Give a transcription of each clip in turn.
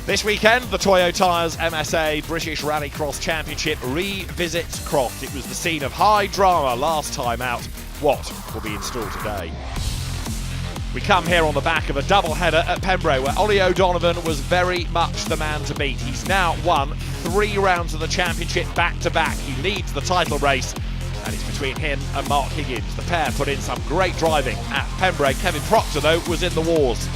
This weekend, the Toyo Tyres MSA British Rallycross Championship revisits Croft. It was the scene of high drama last time out. What will be in store today? We come here on the back of a double-header at Pembroke, where Ollie O'Donovan was very much the man to beat. He's now won 3 rounds of the championship back-to-back. He leads the title race, and it's between him and Mark Higgins. The pair put in some great driving at Pembroke. Kevin Proctor, though, was in the wars.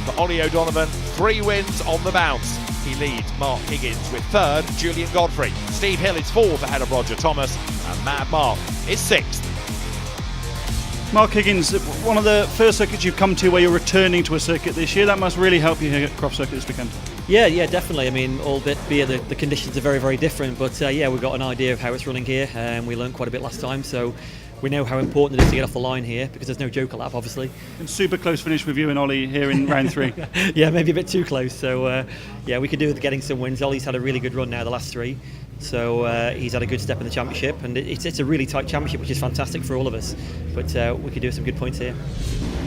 For Ollie O'Donovan, 3 wins on the bounce. He leads Mark Higgins with 3rd, Julian Godfrey. Steve Hill is 4th ahead of Roger Thomas, and Mad Mark is 6th. Mark Higgins, one of the first circuits you've come to where you're returning to a circuit this year, that must really help you here at Croft Circuit this weekend. Yeah, definitely. I mean, albeit the conditions are very, very different, but yeah, we've got an idea of how it's running here, and we learned quite a bit last time, so we know how important it is to get off the line here, because there's no joker lap, obviously. And super close finish with you and Ollie here in round 3. Yeah, maybe a bit too close, so yeah, we could do with getting some wins. Ollie's had a really good run now the last 3, so he's had a good step in the championship, and it's a really tight championship, which is fantastic for all of us, but we could do some good points here.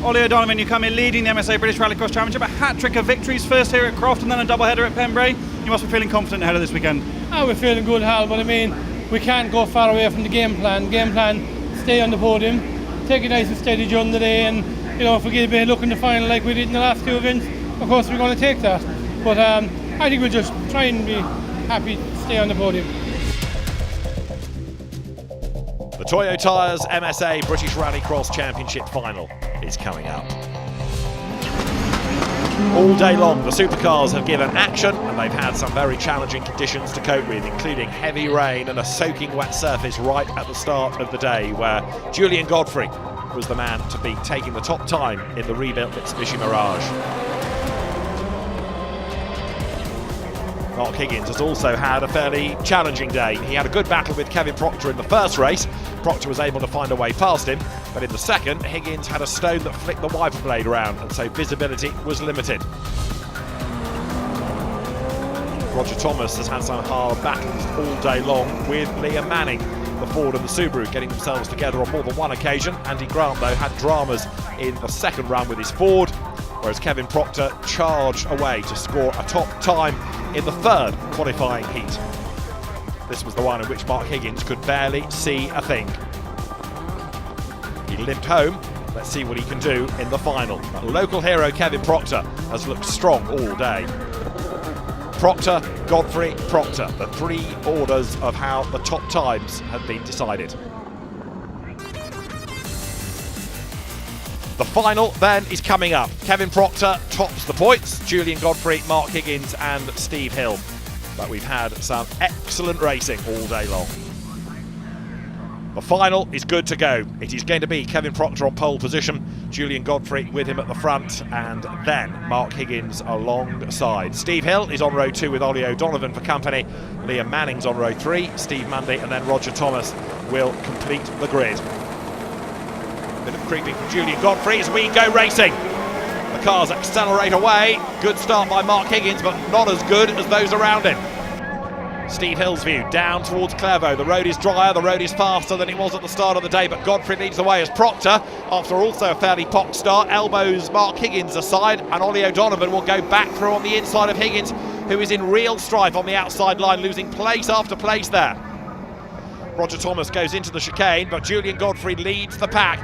Ollie O'Donovan, you come in leading the MSA British Rallycross Championship, a hat-trick of victories, first here at Croft and then a double-header at Pembroke. You must be feeling confident ahead of this weekend. Oh, we're feeling good, Hal, but I mean, we can't go far away from the game plan. Stay on the podium, take it nice and steady during the day, and you know, if we get a bit of luck in the final like we did in the last 2 events, of course we're going to take that. But I think we'll just try and be happy to stay on the podium. The Toyo Tyres MSA British Rallycross Championship final is coming up. All day long, the supercars have given action, and they've had some very challenging conditions to cope with, including heavy rain and a soaking wet surface right at the start of the day, where Julian Godfrey was the man to beat, taking the top time in the rebuilt Mitsubishi Mirage. Mark Higgins has also had a fairly challenging day. He had a good battle with Kevin Proctor in the first race. Proctor was able to find a way past him, but in the second, Higgins had a stone that flicked the wiper blade around, and so visibility was limited. Roger Thomas has had some hard battles all day long with Liam Manning, the Ford and the Subaru, getting themselves together on more than one occasion. Andy Grant, though, had dramas in the second run with his Ford, whereas Kevin Proctor charged away to score a top time in the 3rd qualifying heat. This was the one in which Mark Higgins could barely see a thing. He limped home. Let's see what he can do in the final. But local hero Kevin Proctor has looked strong all day. Proctor, Godfrey, Proctor, the 3 orders of how the top times have been decided. The final then is coming up. Kevin Proctor tops the points, Julian Godfrey, Mark Higgins and Steve Hill. But we've had some excellent racing all day long. The final is good to go. It is going to be Kevin Proctor on pole position, Julian Godfrey with him at the front, and then Mark Higgins alongside. Steve Hill is on row 2 with Ollie O'Donovan for company. Liam Manning's on row 3, Steve Mundy, and then Roger Thomas will complete the grid. Bit of creeping from Julian Godfrey as we go racing. The cars accelerate away. Good start by Mark Higgins, but not as good as those around him. Steve Hill's view down towards Clairvaux. The road is drier, the road is faster than it was at the start of the day, but Godfrey leads the way as Proctor, after also a fairly pocked start, elbows Mark Higgins aside, and Ollie O'Donovan will go back through on the inside of Higgins, who is in real strife on the outside line, losing place after place there. Roger Thomas goes into the chicane, but Julian Godfrey leads the pack.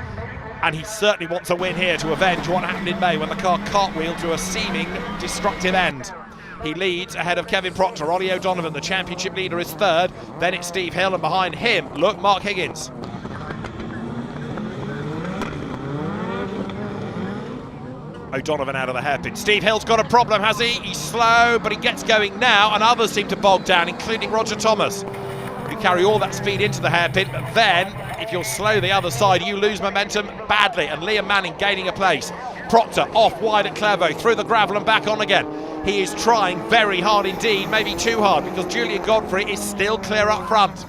And he certainly wants a win here to avenge what happened in May when the car cartwheeled to a seeming destructive end. He leads ahead of Kevin Proctor. Ollie O'Donovan, the championship leader, is 3rd. Then it's Steve Hill, and behind him, look, Mark Higgins. O'Donovan out of the hairpin. Steve Hill's got a problem, has he? He's slow, but he gets going now, and others seem to bog down, including Roger Thomas, who carry all that speed into the hairpin, but then if you're slow the other side, you lose momentum badly, and Liam Manning gaining a place. Proctor off wide at Clairvaux, through the gravel and back on again. He is trying very hard indeed, maybe too hard, because Julian Godfrey is still clear up front.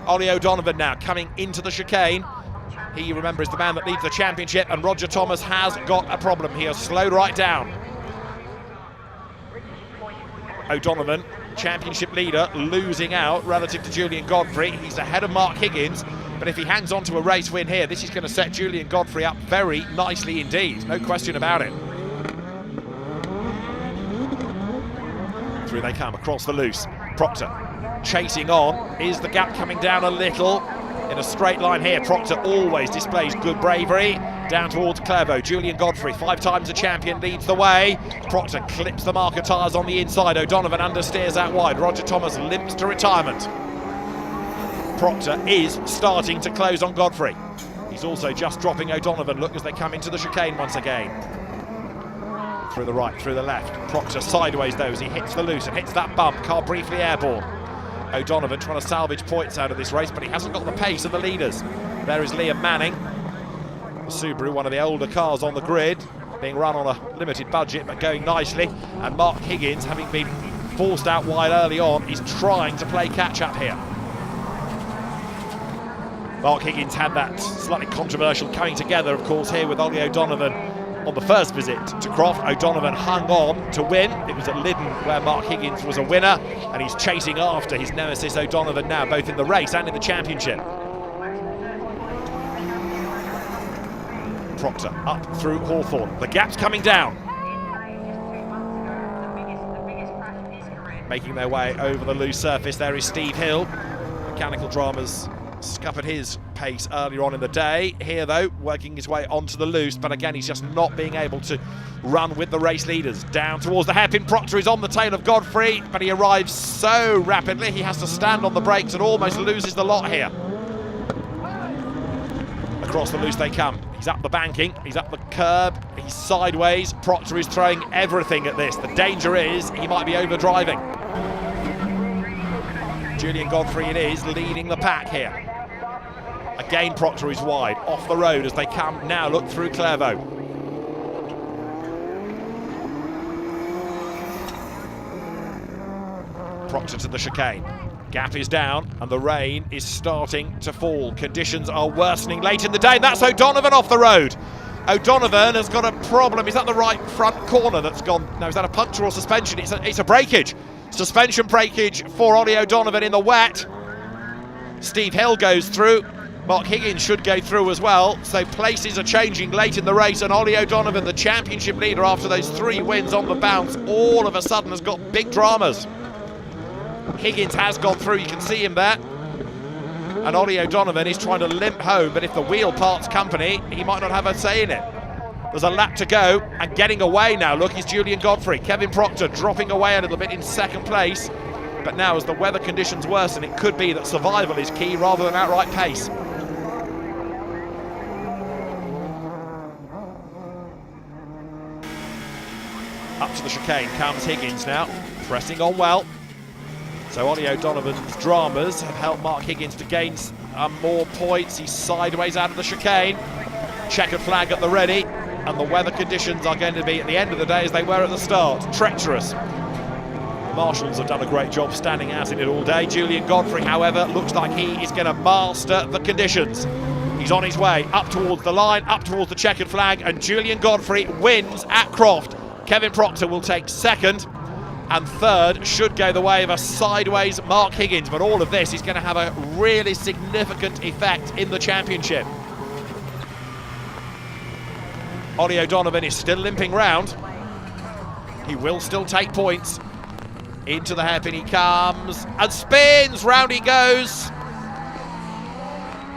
Ollie O'Donovan now coming into the chicane. He, remember, is the man that leads the championship, and Roger Thomas has got a problem. He has slowed right down. O'Donovan, championship leader, losing out relative to Julian Godfrey. He's ahead of Mark Higgins, but if he hangs on to a race win here, this is going to set Julian Godfrey up very nicely indeed, no question about it. Through they come, across the loose. Proctor chasing on. Is the gap coming down a little? In a straight line here, Proctor always displays good bravery. Down towards Clervaux. Julian Godfrey, 5 times a champion, leads the way. Proctor clips the marker tyres on the inside. O'Donovan understeers out wide. Roger Thomas limps to retirement. Proctor is starting to close on Godfrey. He's also just dropping O'Donovan. Look as they come into the chicane once again. Through the right, through the left. Proctor sideways though as he hits the loose and hits that bump. Car briefly airborne. O'Donovan trying to salvage points out of this race, but he hasn't got the pace of the leaders. There is Liam Manning. The Subaru, one of the older cars on the grid, being run on a limited budget, but going nicely. And Mark Higgins, having been forced out wide early on, is trying to play catch-up here. Mark Higgins had that slightly controversial coming together, of course, here with Ollie O'Donovan on the first visit to Croft. O'Donovan hung on to win. It was at Lyddon where Mark Higgins was a winner, and he's chasing after his nemesis O'Donovan now, both in the race and in the championship. Proctor up through Hawthorne. The gap's coming down. Making their way over the loose surface, there is Steve Hill. Mechanical Dramas scuppered his pace earlier on in the day. Here though, working his way onto the loose, but again he's just not being able to run with the race leaders. Down towards the hairpin. Proctor is on the tail of Godfrey, but he arrives so rapidly he has to stand on the brakes and almost loses the lot here. Across the loose they come. He's up the banking, he's up the curb, he's sideways. Proctor is throwing everything at this. The danger is he might be overdriving. Julian Godfrey it is, leading the pack here. Again, Proctor is wide, off the road as they come now. Look through Clervaux. Proctor to the chicane. Gap is down and the rain is starting to fall. Conditions are worsening late in the day, and that's O'Donovan off the road. O'Donovan has got a problem. Is that the right front corner that's gone? No, is that a puncture or suspension? It's a breakage. Suspension breakage for Ollie O'Donovan in the wet. Steve Hill goes through. Mark Higgins should go through as well. So places are changing late in the race, and Ollie O'Donovan, the championship leader after those 3 wins on the bounce, all of a sudden has got big dramas. Higgins has gone through, you can see him there. And Ollie O'Donovan is trying to limp home, but if the wheel parts company, he might not have a say in it. There's a lap to go, and getting away now, look, is Julian Godfrey. Kevin Proctor dropping away a little bit in second place. But now as the weather conditions worsen, it could be that survival is key rather than outright pace. Up to the chicane comes Higgins now, pressing on well. So Ollie O'Donovan's dramas have helped Mark Higgins to gain more points. He's sideways out of the chicane. Checkered flag at the ready. And the weather conditions are going to be, at the end of the day, as they were at the start, treacherous. The marshals have done a great job standing out in it all day. Julian Godfrey, however, looks like he is going to master the conditions. He's on his way up towards the line, up towards the checkered flag, and Julian Godfrey wins at Croft. Kevin Proctor will take second, and third should go the way of a sideways Mark Higgins, but all of this is going to have a really significant effect in the championship. Ollie O'Donovan is still limping round. He will still take points. Into the hairpin he comes and spins, round he goes.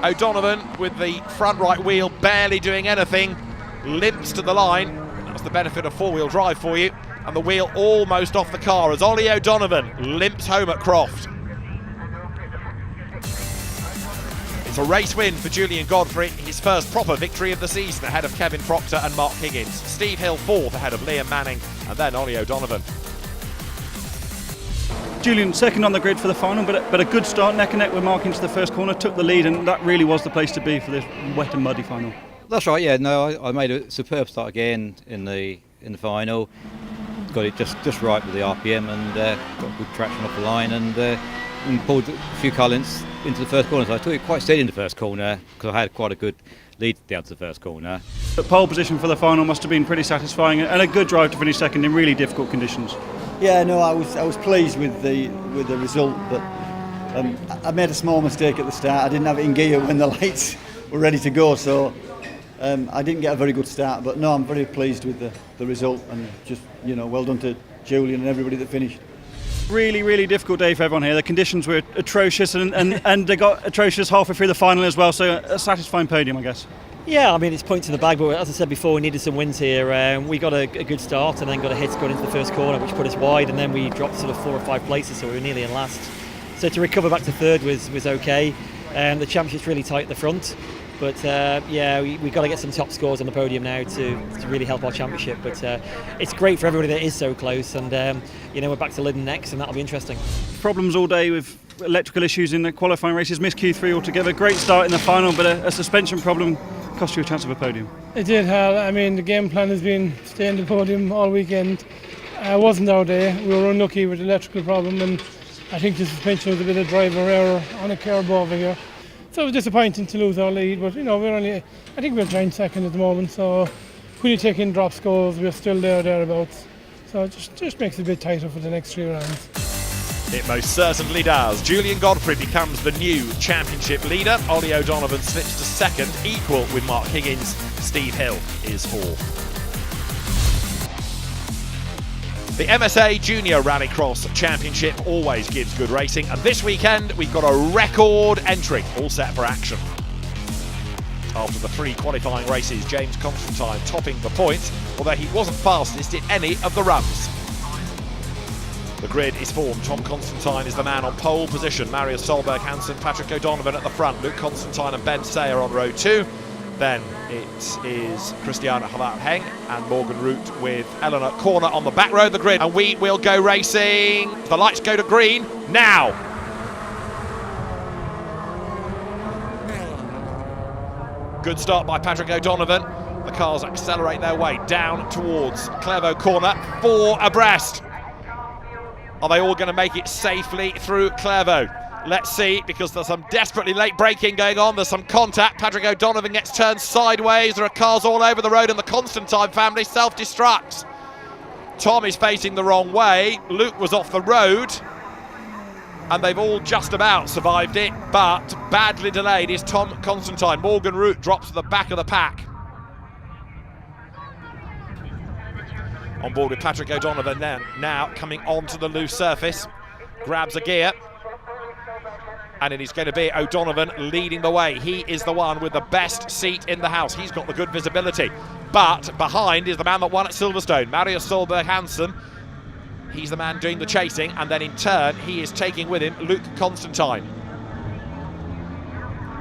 O'Donovan with the front right wheel barely doing anything, limps to the line. That's the benefit of four-wheel drive for you. And the wheel almost off the car as Ollie O'Donovan limps home at Croft. It's a race win for Julian Godfrey, his first proper victory of the season ahead of Kevin Proctor and Mark Higgins. Steve Hill fourth ahead of Liam Manning, and then Ollie O'Donovan. Julian second on the grid for the final, but a good start, neck and neck with Mark into the first corner, took the lead, and that really was the place to be for this wet and muddy final. That's right, yeah. No, I made a superb start again in the final. Got it just right with the RPM and got good traction off the line and pulled a few car lengths into the first corner. So I took it quite steady in the first corner because I had quite a good lead down to the first corner. The pole position for the final must have been pretty satisfying and a good drive to finish second in really difficult conditions. Yeah, no, I was pleased with the result, but I made a small mistake at the start. I didn't have it in gear when the lights were ready to go, so I didn't get a very good start. But no, I'm very pleased with the result, and just well done to Julian and everybody that finished. Really, really difficult day for everyone here. The conditions were atrocious, and they got atrocious halfway through the final as well, so a satisfying podium, I guess. Yeah, I mean, it's points in the bag, but as I said before, we needed some wins here. We got a good start and then got a hit going into the first corner, which put us wide, and then we dropped sort of 4 or 5 places, so we were nearly in last. So to recover back to third was okay. The championship's really tight at the front, but we've got to get some top scores on the podium now to really help our championship. But it's great for everybody that is so close, and we're back to Lyndon next, and that'll be interesting. Problems all day with electrical issues in the qualifying races, missed Q3 altogether. Great start in the final, but a suspension problem cost you a chance of a podium. It did, Hal. I mean, the game plan has been stay on the podium all weekend. It wasn't our day. We were unlucky with the electrical problem, and I think the suspension was a bit of driver error on a curb over here. So it was disappointing to lose our lead, but I think we're joint second at the moment, so when you take in drop scores, we're still thereabouts. So it just makes it a bit tighter for the next 3 rounds. It most certainly does. Julian Godfrey becomes the new championship leader. Ollie O'Donovan slips to second, equal with Mark Higgins. Steve Hill is fourth. The MSA Junior Rallycross Championship always gives good racing, and this weekend we've got a record entry, all set for action. After the 3 qualifying races, James Constantine topping the points, although he wasn't fastest in any of the runs. The grid is formed. Tom Constantine is the man on pole position. Marius Solberg, Hansen, Patrick O'Donovan at the front. Luke Constantine and Ben Sayer on row 2. Then it is Christiana Havart-Heng and Morgan Root with Eleanor Corner on the back row of the grid. And we will go racing. The lights go to green now. Good start by Patrick O'Donovan. The cars accelerate their way down towards Clairvaux Corner, 4 abreast. Are they all going to make it safely through Clairvaux? Let's see, because there's some desperately late braking going on. There's some contact. Patrick O'Donovan gets turned sideways. There are cars all over the road, and the Constantine family self-destructs. Tom is facing the wrong way. Luke was off the road, and they've all just about survived it, but badly delayed is Tom Constantine. Morgan Root drops to the back of the pack. On board with Patrick O'Donovan now coming onto the loose surface, grabs a gear, and it is going to be O'Donovan leading the way. He is the one with the best seat in the house. He's got the good visibility, but behind is the man that won at Silverstone, Marius Solberg Hansen. He's the man doing the chasing, and then in turn he is taking with him Luke Constantine.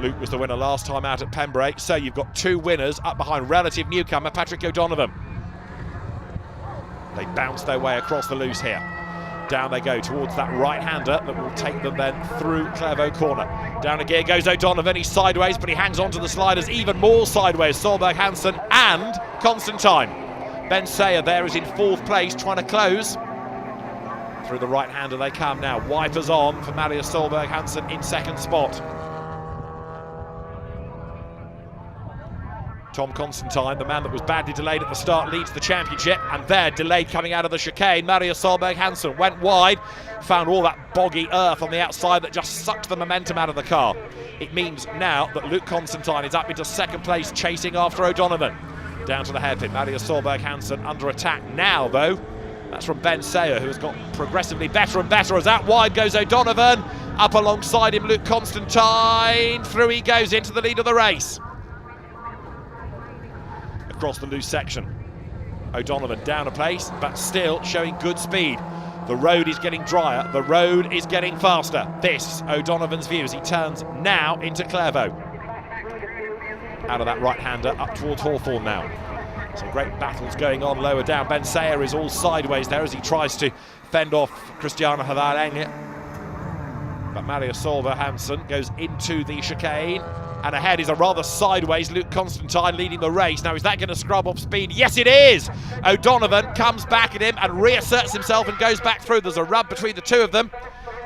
Luke was the winner last time out at Pembrey, so you've got 2 winners up behind relative newcomer Patrick O'Donovan. They bounce their way across the loose here. Down they go towards that right-hander that will take them then through Clairvaux Corner. Down a gear goes O'Donovan. He's sideways, but he hangs on to the sliders even more sideways. Solberg Hansen and Constantine. Ben Sayer there is in 4th place, trying to close. Through the right-hander they come now. Wipers on for Marius Solberg Hansen in 2nd spot. Tom Constantine, the man that was badly delayed at the start, leads the championship, and they're delayed coming out of the chicane. Marius Solberg Hansen went wide, found all that boggy earth on the outside that just sucked the momentum out of the car. It means now that Luke Constantine is up into 2nd place, chasing after O'Donovan. Down to the hairpin, Marius Solberg Hansen under attack now, though. That's from Ben Sayer, who has got progressively better and better. As out wide goes O'Donovan, up alongside him Luke Constantine. Through he goes into the lead of the race. Across the loose section, O'Donovan down a place, but still showing good speed. The road is getting drier, the road is getting faster. This, O'Donovan's view, as he turns now into Clairvaux. Out of that right-hander, up towards Hawthorne now. Some great battles going on lower down. Ben Sayer is all sideways there as he tries to fend off Christiana Havart-Heng. But Marius Solberg Hansen goes into the chicane. And ahead is a rather sideways Luke Constantine leading the race. Now, is that going to scrub up speed? Yes, it is! O'Donovan comes back at him and reasserts himself and goes back through. There's a rub between the 2 of them.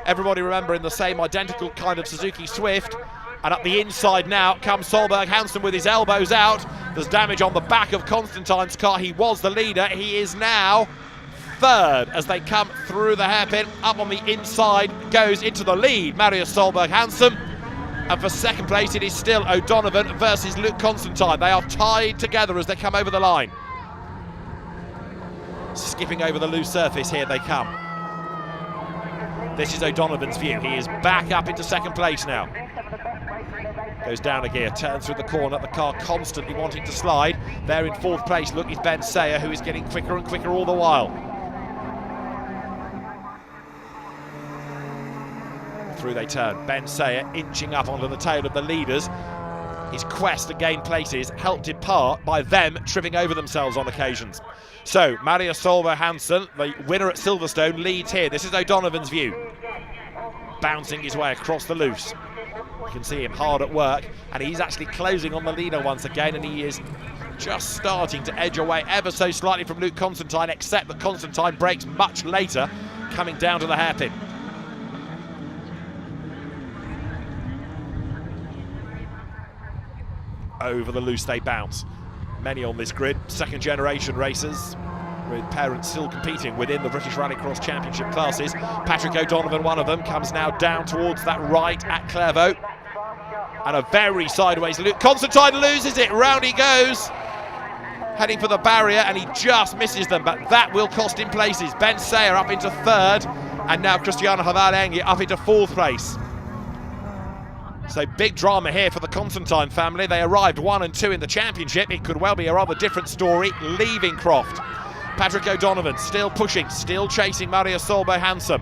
Everybody remembering the same identical kind of Suzuki Swift. And up the inside now comes Solberg Hansen with his elbows out. There's damage on the back of Constantine's car. He was the leader. He is now 3rd as they come through the hairpin. Up on the inside goes into the lead Marius Solberg Hansen. And for 2nd place, it is still O'Donovan versus Luke Constantine. They are tied together as they come over the line. Skipping over the loose surface, here they come. This is O'Donovan's view. He is back up into second place now. Goes down a gear, turns through the corner, the car constantly wanting to slide. There in fourth place, look, is Ben Sayer, who is getting quicker and quicker all the while. Through they turn, Ben Sayer inching up onto the tail of the leaders. His quest to gain places helped in part by them tripping over themselves on occasions. So, Marius Solberg Hansen, the winner at Silverstone, leads here. This is O'Donovan's view. Bouncing his way across the loose. You can see him hard at work, and he's actually closing on the leader once again, and he is just starting to edge away ever so slightly from Luke Constantine, except that Constantine brakes much later, coming down to the hairpin. Over the loose they bounce. Many on this grid, second generation racers, with parents still competing within the British Rallycross Championship classes. Patrick O'Donovan, one of them, comes now down towards that right at Clairvaux. And a very sideways Luke Constantine loses it, round he goes. Heading for the barrier, and he just misses them, but that will cost him places. Ben Sayer up into third, and now Christiane Haval-Engie up into fourth place. So big drama here for the Constantine family. They arrived 1 and 2 in the championship. It could well be a rather different story leaving Croft. Patrick O'Donovan still pushing, still chasing Marius Solberg Hansen.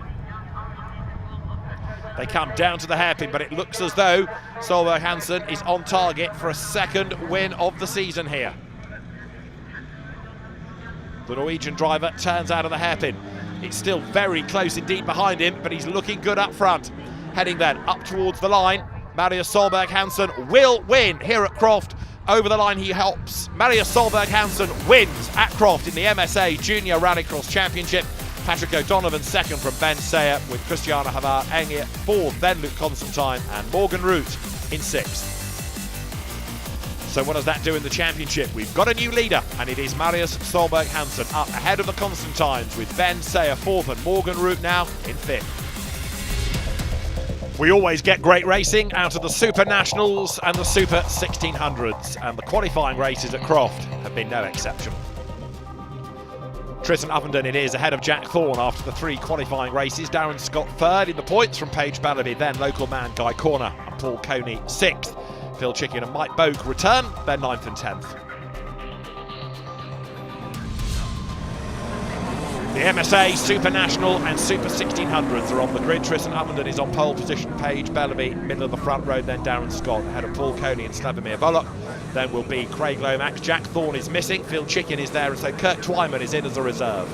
They come down to the hairpin, but it looks as though Solberg Hansen is on target for a second win of the season here. The Norwegian driver turns out of the hairpin. It's still very close indeed behind him, but he's looking good up front. Heading then up towards the line. Marius Solberg Hansen will win here at Croft. Over the line he helps. Marius Solberg Hansen wins at Croft in the MSA Junior Rallycross Championship. Patrick O'Donovan second from Ben Sayer, with Christiane Haval-Engie fourth, then Luke Constantine and Morgan Root in sixth. So what does that do in the championship? We've got a new leader, and it is Marius Solberg Hansen up ahead of the Constantines, with Ben Sayer fourth and Morgan Root now in fifth. We always get great racing out of the Super Nationals and the Super 1600s, and the qualifying races at Croft have been no exception. Tristan Uppenden it is ahead of Jack Thorne after the 3 qualifying races. Darren Scott third in the points from Paige Bellaby, then local man Guy Corner and Paul Coney sixth. Phil Chicken and Mike Boak return, they're 9th and 10th. The MSA, Super National and Super 1600s are on the grid. Tristan Uppenden is on pole position, Paige Bellaby, middle of the front row, then Darren Scott ahead of Paul Coney and Slavomir Volok. Then will be Craig Lomax. Jack Thorne is missing, Phil Chicken is there, and so Kirk Twyman is in as a reserve.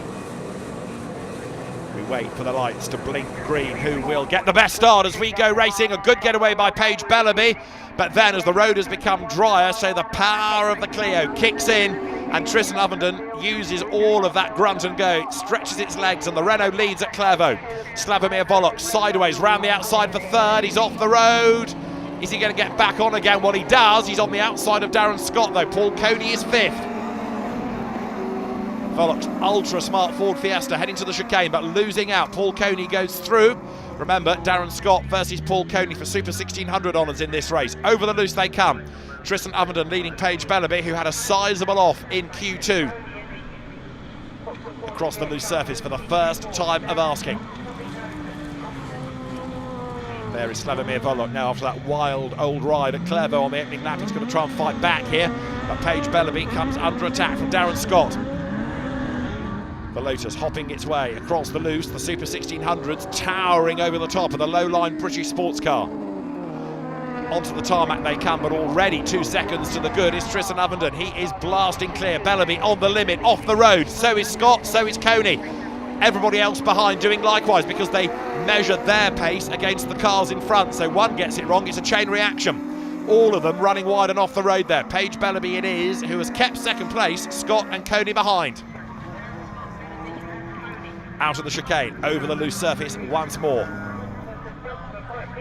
We wait for the lights to blink green. Who will get the best start as we go racing? A good getaway by Paige Bellaby, but then as the road has become drier, so the power of the Clio kicks in, and Tristan Uppenden uses all of that grunt and go. It stretches its legs, and the Renault leads at Clairvaux. Slavomir Volok sideways round the outside for third. He's off the road. Is he going to get back on again? Well, he does. He's on the outside of Darren Scott, though. Paul Coney is fifth. Volok's ultra smart Ford Fiesta heading to the chicane, but losing out. Paul Coney goes through. Remember, Darren Scott versus Paul Coney for Super 1600 honours in this race. Over the loose they come. Tristan Uppenden leading Paige Bellaby, who had a sizable off in Q2. Across the loose surface for the first time of asking. There is Slavomir Volok now after that wild old ride at Clairvaux on the opening lap. He's going to try and fight back here, but Paige Bellaby comes under attack from Darren Scott. The Lotus hopping its way across the loose, the Super 1600s towering over the top of the low-line British sports car. Onto the tarmac they come, but already 2 seconds to the good is Tristan Uppenden. He is blasting clear. Bellaby on the limit, off the road. So is Scott, so is Coney. Everybody else behind doing likewise because they measure their pace against the cars in front. So one gets it wrong, it's a chain reaction. All of them running wide and off the road there. Paige Bellaby it is, who has kept second place, Scott and Coney behind. Out of the chicane, over the loose surface once more.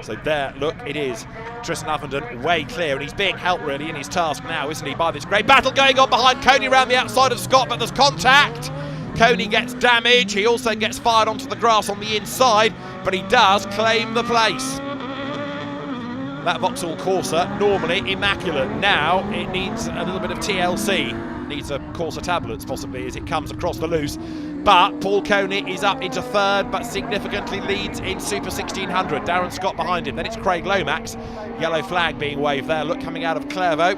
So there, look, it is Tristan Uppenden way clear, and he's being helped really in his task now, isn't he, by this great battle going on behind Coney around the outside of Scott, but there's contact. Coney gets damage, he also gets fired onto the grass on the inside, but he does claim the place. That Vauxhall Corsa, normally immaculate, now it needs a little bit of TLC. Needs a Corsa tablets possibly as it comes across the loose. But Paul Coney is up into third, but significantly leads in Super 1600. Darren Scott behind him. Then it's Craig Lomax. Yellow flag being waved there. Look, coming out of Clairvaux.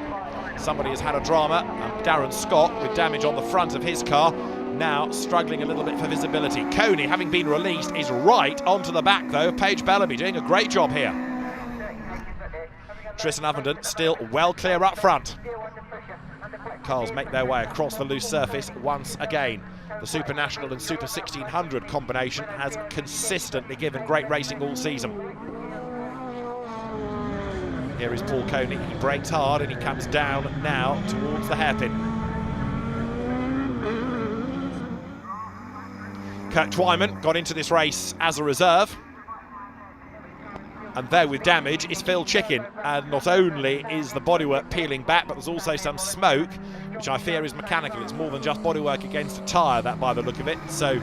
Somebody has had a drama. And Darren Scott, with damage on the front of his car, now struggling a little bit for visibility. Coney, having been released, is right onto the back, though. Paige Bellaby doing a great job here. Tristan Ovenden still well clear up front. Cars make their way across the loose surface once again. The Super National and Super 1600 combination has consistently given great racing all season. Here is Paul Coney. He brakes hard and he comes down now towards the hairpin. Kurt Twyman got into this race as a reserve. And there with damage is Phil Chicken, and not only is the bodywork peeling back, but there's also some smoke, which I fear is mechanical. It's more than just bodywork against a tyre, that by the look of it. So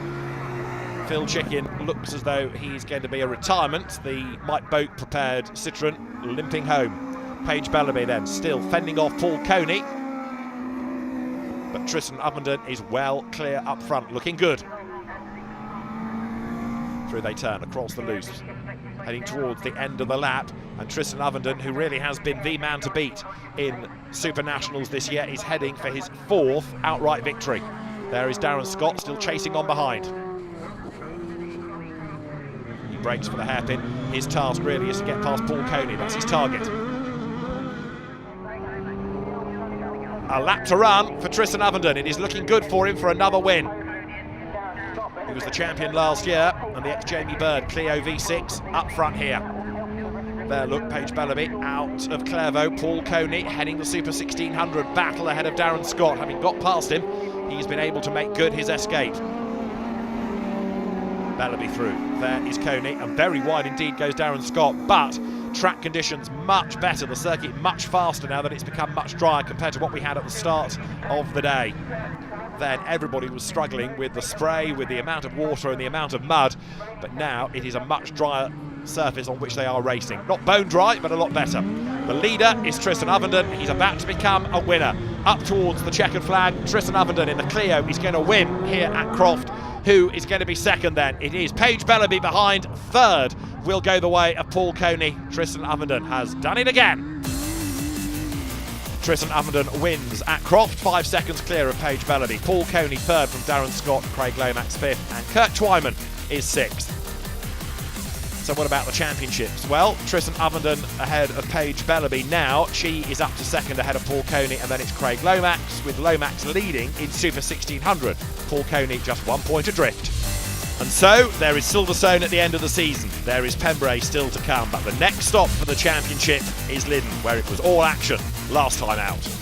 Phil Chicken looks as though he's going to be a retirement. The Mike Boak prepared Citroën limping home. Paige Bellaby then still fending off Paul Coney, but Tristan Ovenden is well clear up front, looking good. Through they turn across the loose, heading towards the end of the lap, and Tristan Ovenden, who really has been the man to beat in Super Nationals this year, is heading for his 4th outright victory. There is Darren Scott still chasing on behind. He brakes for the hairpin. His task really is to get past Paul Coney. That's his target. A lap to run for Tristan Ovenden. It is looking good for him for another win. He was the champion last year, and the ex-Jamie Bird Clio V6 up front here. There, look, Paige Bellaby out of Clairvaux. Paul Coney heading the Super 1600 battle ahead of Darren Scott. Having got past him, he's been able to make good his escape. Bellaby through. There is Coney, and very wide indeed goes Darren Scott, but track conditions much better. The circuit much faster now that it's become much drier compared to what we had at the start of the day. Then everybody was struggling with the spray, with the amount of water and the amount of mud, but now it is a much drier surface on which they are racing. Not bone dry, but a lot better. The leader is Tristan Ovenden. He's about to become a winner. Up towards the checkered flag, Tristan Ovenden in the Clio. He's going to win here at Croft. Who is going to be second then? It is Paige Bellaby behind. Third will go the way of Paul Coney. Tristan Ovenden has done it again. Tristan Ovenden wins at Croft, 5 seconds clear of Paige Bellaby. Paul Coney third from Darren Scott, Craig Lomax fifth, and Kurt Twyman is sixth. So what about the championships? Well, Tristan Ovenden ahead of Paige Bellaby now. She is up to second ahead of Paul Coney, and then it's Craig Lomax, with Lomax leading in Super 1600. Paul Coney just 1 point adrift. And so there is Silverstone at the end of the season. There is Pembrey still to come, but the next stop for the championship is Lyddon, where it was all action last time out.